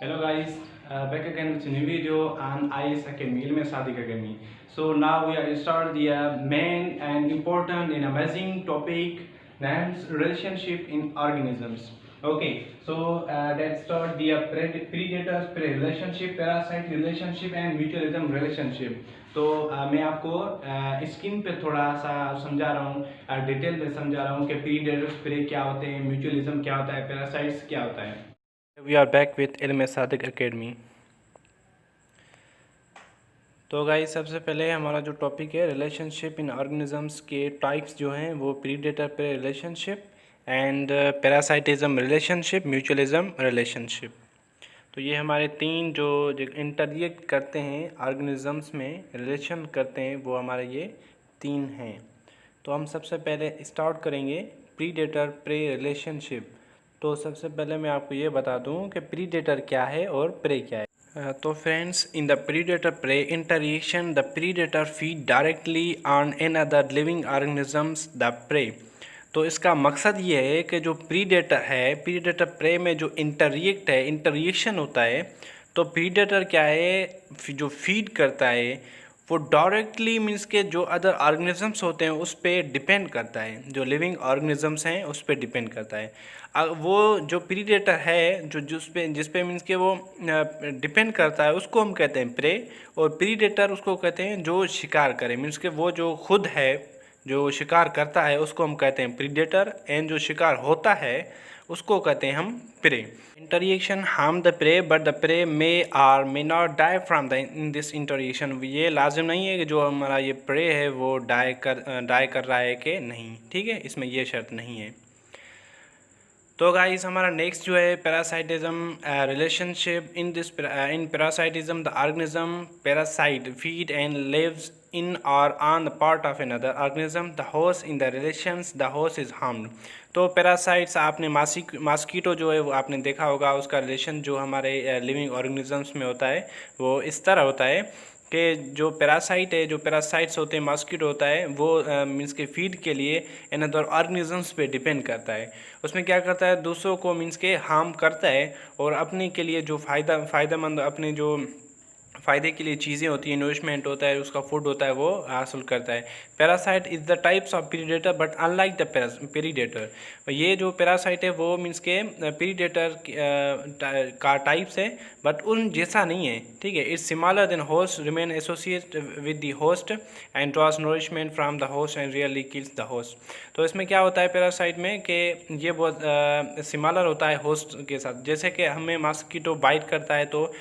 Hello guys, back again with a new video and I Academy, Ilme Sadiq Academy. So now we are start the main and important and amazing topic named relationship in organisms. Okay, so let's start the predators relationship, parasite relationship and mutualism relationship. तो मैं आपको skin पे थोड़ा सा समझा रहा हूँ, detail में समझा रहा हूँ कि प्रीडेटर्स प्रे क्या होते हैं, म्यूचुअलिज्म क्या होता है, पैरासाइट्स क्या होता है. वी आर बैक विथ इल्म सादिक एकेडमी. तो गाइस सबसे पहले हमारा जो टॉपिक है रिलेशनशिप इन ऑर्गेनिजम्स के टाइप्स जो हैं वो प्रीडेटर पे relationship and parasitism relationship, mutualism relationship. तो ये हमारे तीन जो इंटरएक्ट करते हैं ऑर्गेनिजम्स में, रिलेशन करते हैं, वो हमारे ये तीन हैं. तो हम सबसे पहले स्टार्ट करेंगे प्रीडेटर प्रे रिलेशनशिप. तो सबसे पहले मैं आपको ये बता दूं कि प्रीडेटर क्या है और प्रे क्या है. तो friends, in the predator pray interaction the predator feed directly on an other living organisms the prey. तो इसका मकसद ये है कि जो प्रीडेटर है, प्रीडेटर प्रे में जो इंटरएक्शन होता है, तो प्रीडेटर क्या है, जो फीड करता है वो डायरेक्टली मीन्स के जो अदर ऑर्गेनिजम्स होते हैं उस पर डिपेंड करता है, जो लिविंग ऑर्गेनिजम्स हैं उस पर डिपेंड करता है. वो जो प्रीडेटर है जो जिस पे मीन्स के वो डिपेंड करता है उसको हम कहते हैं प्रे. और प्रीडेटर उसको कहते हैं जो शिकार करे, मीन्स के वो जो खुद है जो शिकार करता है उसको हम कहते हैं प्रीडेटर, एंड जो शिकार होता है उसको कहते हैं हम prey. Interaction harm the prey but the prey may or may not die from the in this interaction. ये लाजिम नहीं है कि जो हमारा ये प्रे है वो डाई कर रहा है कि नहीं, ठीक है, इसमें ये शर्त नहीं है. तो गाइस हमारा नेक्स्ट जो है parasitism relationship. In parasitism the organism parasite feed and lives in और on the part of another organism. The host in the relations the host is harmed. तो पैरासाइट्स आपने मॉस्किटो जो है वो आपने देखा होगा, उसका रिलेशन जो हमारे लिविंग ऑर्गेनिजम्स में होता है वो इस तरह होता है कि जो पैरासाइट है, जो पैरासाइट्स होते हैं, मॉस्किटो होता है, वो मीन्स के फीड के लिए इन अदर ऑर्गेनिजम्स पे डिपेंड करता है. उसमें क्या करता है, दूसरों को मीन्स के हार्म करता है और अपने के लिए जो फ़ायदेमंद अपने जो फ़ायदे के लिए चीज़ें होती हैं, नरिशमेंट होता है, उसका फूड होता है, वो हासिल करता है. Parasite is the types of predator but unlike the predator. ये जो पैरासाइट है वो मीन्स के प्रीडेटर का टाइप्स है बट उन जैसा नहीं है, ठीक है. It's similar then host, remain associate with the host and draws nourishment from the host and really kills the host. तो इसमें क्या होता है पैरासाइट में कि ये बहुत सिमिलर होता है होस्ट के साथ. जैसे कि हमें मॉस्किटो बाइट करता है तो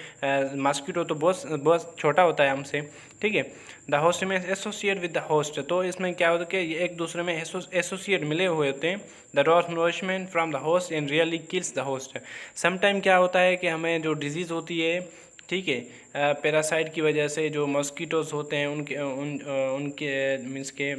मॉस्किटो तो बहुत छोटा होता है हमसे, ठीक है. द होस्ट में एसोसिएट विद द होस्ट. तो इसमें क्या होता है कि ये एक दूसरे में एसोसिएट मिले हुए होते हैं. The draws nourishment from the host and really kills the host. Sometime क्या होता है कि हमें जो डिजीज़ होती है, ठीक है, पैरासाइट की वजह से जो मॉस्किटोज़ होते हैं उनके मीन्स के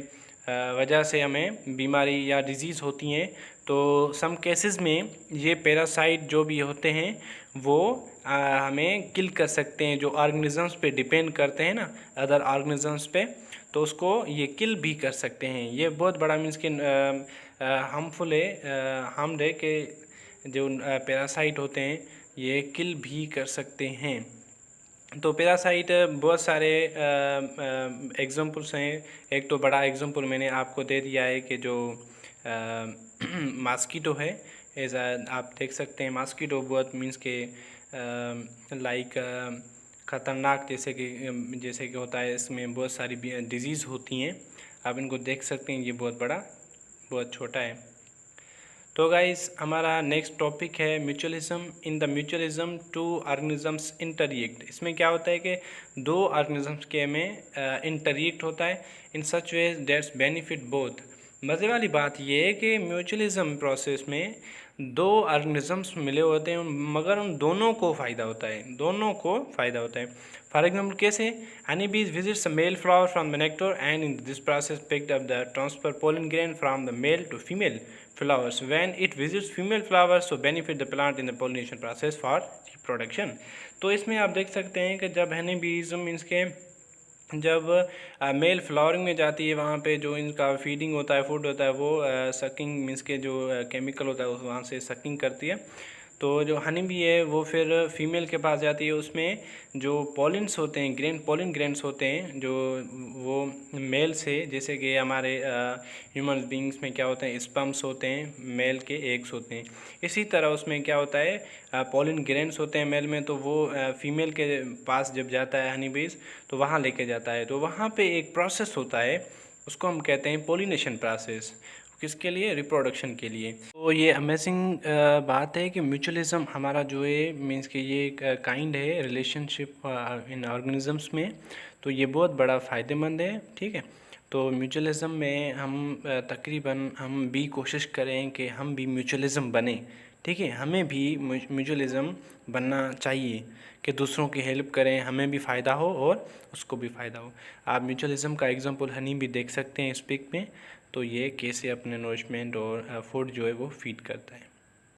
वजह से हमें बीमारी या डिजीज़ होती हैं. तो सम केसेस में ये पैरासाइट जो भी होते हैं वो हमें किल कर सकते हैं. जो ऑर्गेनिजम्स पे डिपेंड करते हैं ना, अदर ऑर्गेनिजम्स पे, तो उसको ये किल भी कर सकते हैं. ये बहुत बड़ा मीन्स के हार्मफुल है, हार्म्ड है कि जो पैरासाइट होते हैं ये किल भी कर सकते हैं. तो पैरासाइट बहुत सारे एग्जांपल्स हैं. एक तो बड़ा एग्जांपल मैंने आपको दे दिया है कि जो मॉस्किटो है, आप देख सकते हैं मॉस्किटो बहुत मीन्स के लाइक ख़तरनाक, जैसे कि होता है, इसमें बहुत सारी डिजीज़ होती हैं. आप इनको देख सकते हैं, ये बहुत छोटा है. तो गाइस हमारा नेक्स्ट टॉपिक है mutualism. In the mutualism two organisms interact. इसमें क्या होता है कि दो ऑर्गेनिजम्स के में इंटरएक्ट होता है इन सच वे दैट्स बेनिफिट बोथ. मज़े वाली बात यह है कि म्यूचुअलिज्म प्रोसेस में दो ऑर्गेनिजम्स मिले होते हैं मगर उन दोनों को फ़ायदा होता है. फॉर एग्जाम्पल कैसे, honey bees visits a male flower from the nectar and in this process picked up the transfer pollen grain from the male to female flowers. When it visits female flowers, so benefit the plant in the pollination process for reproduction. तो इसमें आप देख सकते हैं कि जब हनी बीज means के जब मेल फ्लावरिंग में जाती है, वहाँ पे जो इनका फीडिंग होता है, फूड होता है, वो सकिंग मीन्स के जो केमिकल होता है वहाँ से सकिंग करती है. तो जो हनी बी है वो फिर फीमेल के पास जाती है, उसमें जो पॉलिन्स होते हैं, पॉलिन ग्रेन्स होते हैं जो वो मेल से, जैसे कि हमारे ह्यूमन बींग्स में क्या होते हैं, स्पर्म्स होते हैं, मेल के एग्स होते हैं, इसी तरह उसमें क्या होता है पॉलिन ग्रेन्स होते हैं मेल में, तो वो फीमेल के पास जब जाता है हनी बीज तो वहाँ लेके जाता है, तो वहाँ पे एक प्रोसेस होता है, उसको हम कहते हैं पोलिनेशन प्रोसेस। किसके लिए? रिप्रोडक्शन के लिए। तो ये अमेजिंग बात है कि म्यूचुअलिज्म हमारा जो है मीन्स कि ये एक काइंड है रिलेशनशिप इन ऑर्गेनिजम्स में, तो ये बहुत बड़ा फ़ायदेमंद है। ठीक है, तो म्यूचुअलिज्म में हम तकरीबन हम भी कोशिश करें कि हम भी म्यूचुअलिज्म बने। ठीक है, हमें भी म्यूचुअलिज्म बनना चाहिए कि दूसरों की हेल्प करें, हमें भी फ़ायदा हो और उसको भी फ़ायदा हो। आप म्यूचुअलिज्म का एग्जांपल हनी भी देख सकते हैं इस पिक में, तो ये कैसे अपने नरिशमेंट और फूड जो है वो फीड करता है।